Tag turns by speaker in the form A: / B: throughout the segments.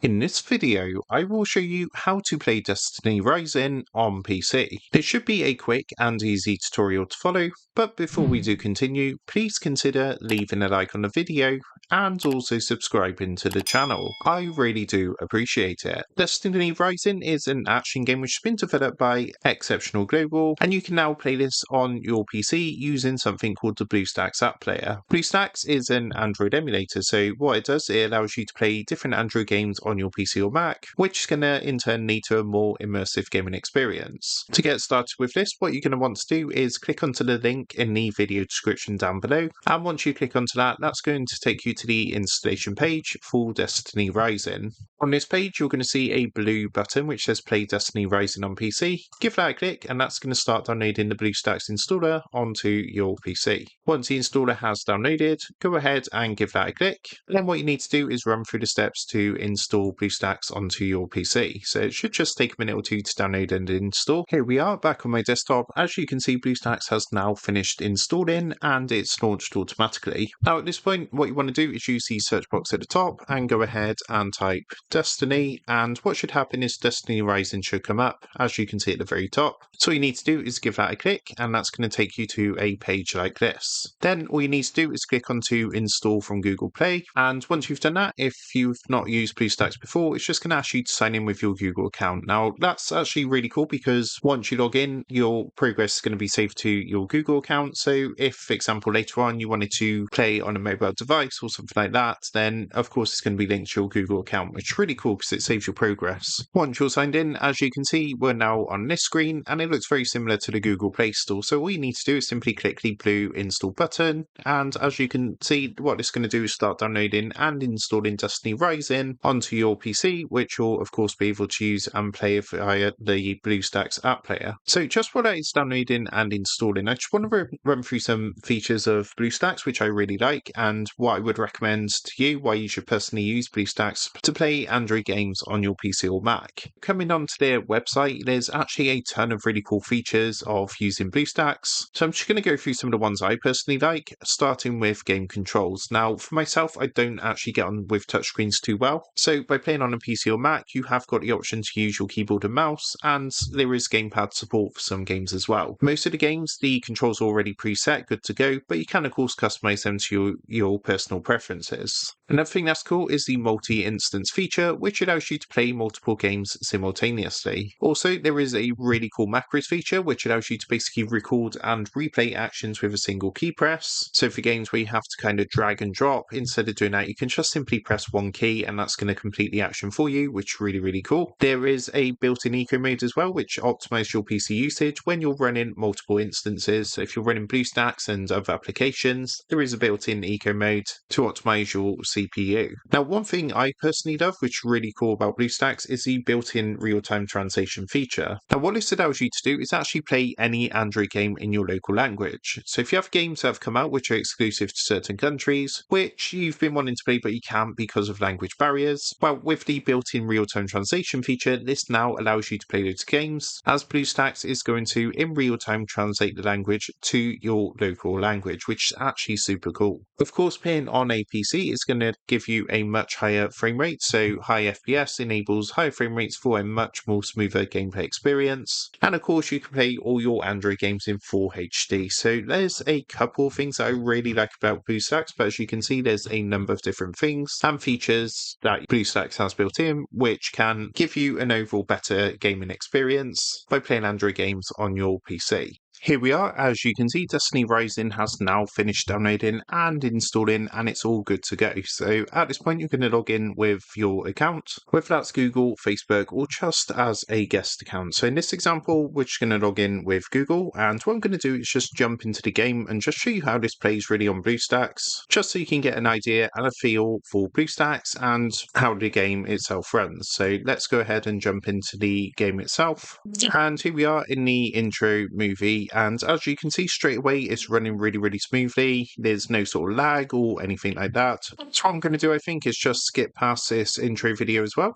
A: In this video, I will show you how to play Destiny Rising on PC. This should be a quick and easy tutorial to follow, but before we do continue, please consider leaving a like on the video and also subscribing to the channel. I really do appreciate it. Destiny Rising is an action game which has been developed by Exceptional Global, and you can now play this on your PC using something called the BlueStacks app player. BlueStacks is an Android emulator, so what it does, it allows you to play different Android games on your PC or Mac, which is going to in turn lead to a more immersive gaming experience. To get started with this, what you're going to want to do is click onto the link in the video description down below, and once you click onto that, that's going to take you to the installation page for Destiny Rising. On this page, you're going to see a blue button which says Play Destiny Rising on PC. Give that a click, and that's going to start downloading the BlueStacks installer onto your PC. Once the installer has downloaded, go ahead and give that a click. And then what you need to do is run through the steps to install BlueStacks onto your PC. So it should just take a minute or two to download and install. Here we are back on my desktop. As you can see, BlueStacks has now finished installing and it's launched automatically. Now at this point, what you want to do is use the search box at the top and go ahead and type Destiny, and what should happen is Destiny Rising should come up, as you can see at the very top. So all you need to do is give that a click, and that's going to take you to a page like this. Then all you need to do is click onto install from Google Play, and once you've done that, if you've not used BlueStacks before, it's just going to ask you to sign in with your Google account. Now that's actually really cool because once you log in, your progress is going to be saved to your Google account. So if, for example, later on you wanted to play on a mobile device or something like that, then of course it's going to be linked to your Google account, which is really cool because it saves your progress. Once you're signed in, as you can see, we're now on this screen and it looks very similar to the Google Play Store. So all you need to do is simply click the blue install button, and as you can see, what it's going to do is start downloading and installing Destiny Rising onto your PC, which you'll of course be able to use and play via the BlueStacks app player. So just while that is downloading and installing, I just want to run through some features of BlueStacks which I really like and what I would recommend to you, why you should personally use BlueStacks to play Android games on your PC or Mac. Coming onto their website, there's actually a ton of really cool features of using BlueStacks. So I'm just going to go through some of the ones I personally like, starting with game controls. Now, for myself, I don't actually get on with touchscreens too well. So by playing on a PC or Mac, you have got the option to use your keyboard and mouse, and there is gamepad support for some games as well. Most of the games, the controls are already preset, good to go, but you can of course customize them to your personal preferences. Another thing that's cool is the multi-instance feature, which allows you to play multiple games simultaneously. Also, there is a really cool macros feature, which allows you to basically record and replay actions with a single key press. So for games where you have to kind of drag and drop, instead of doing that, you can just simply press one key and that's going to complete the action for you, which is really, really cool. There is a built-in eco mode as well, which optimizes your PC usage when you're running multiple instances. So if you're running BlueStacks and other applications, there is a built-in eco mode to optimize your CPU. Now, one thing I personally love, which is really cool about BlueStacks, is the built-in real-time translation feature. Now, what this allows you to do is actually play any Android game in your local language. So if you have games that have come out which are exclusive to certain countries, which you've been wanting to play but you can't because of language barriers, well, with the built-in real-time translation feature, this now allows you to play those games, as BlueStacks is going to, in real-time, translate the language to your local language, which is actually super cool. Of course, playing on a PC is going to give you a much higher frame rate, so high FPS enables higher frame rates for a much more smoother gameplay experience. And of course, you can play all your Android games in full HD. So there's a couple of things that I really like about BlueStacks, but as you can see, there's a number of different things and features that BlueStacks has built in, which can give you an overall better gaming experience by playing Android games on your PC. Here we are. As you can see, Destiny Rising has now finished downloading and installing, and it's all good to go. So at this point, you're going to log in with your account, whether that's Google, Facebook, or just as a guest account. So in this example, we're just going to log in with Google, and what I'm going to do is just jump into the game and just show you how this plays really on BlueStacks, just so you can get an idea and a feel for BlueStacks and how the game itself runs. So let's go ahead and jump into the game itself. And here we are in the intro movie. PC, and as you can see straight away, it's running really smoothly. There's no sort of lag or anything like that. So what I'm going to do, I think, is just skip past this intro video as well.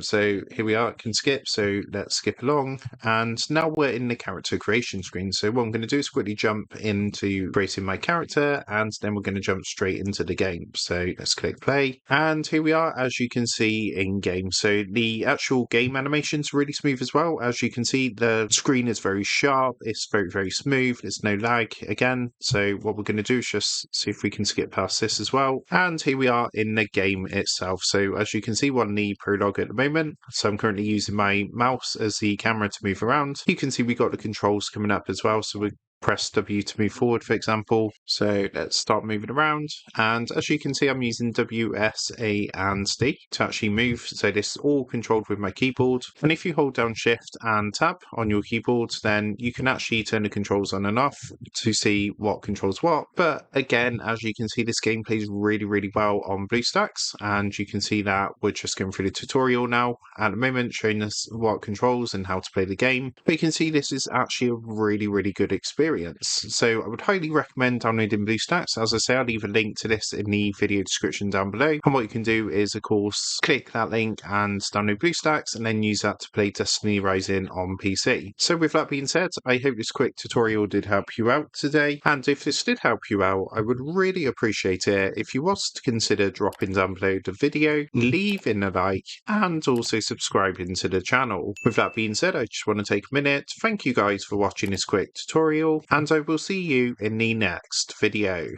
A: So here we are, it can skip, so let's skip along. And now we're in the character creation screen. So what I'm going to do is quickly jump into creating my character, and then we're going to jump straight into the game. So let's click play, and here we are, as you can see in game. So the actual game animation's really smooth as well. As you can see, the screen is very sharp, it's very smooth, there's no lag again. So what we're going to do is just see if we can skip past this as well. And here we are in the game itself. So as you can see, we're on the prologue at the moment. So I'm currently using my mouse as the camera to move around. You can see we got the controls coming up as well. So we press W to move forward, for example. So let's start moving around. And as you can see, I'm using W, S, A, and D to actually move. So this is all controlled with my keyboard. And if you hold down Shift and Tab on your keyboard, then you can actually turn the controls on and off to see what controls what. But again, as you can see, this game plays really well on BlueStacks. And you can see that we're just going through the tutorial now at the moment, showing us what controls and how to play the game. But you can see this is actually a really good experience. So I would highly recommend downloading BlueStacks. As I say, I'll leave a link to this in the video description down below. And what you can do is, of course, click that link and download BlueStacks, and then use that to play Destiny Rising on PC. So with that being said, I hope this quick tutorial did help you out today. And if this did help you out, I would really appreciate it if you was to consider dropping down below the video, leaving a like, and also subscribing to the channel. With that being said, I just want to take a minute to thank you guys for watching this quick tutorial, and I will see you in the next video.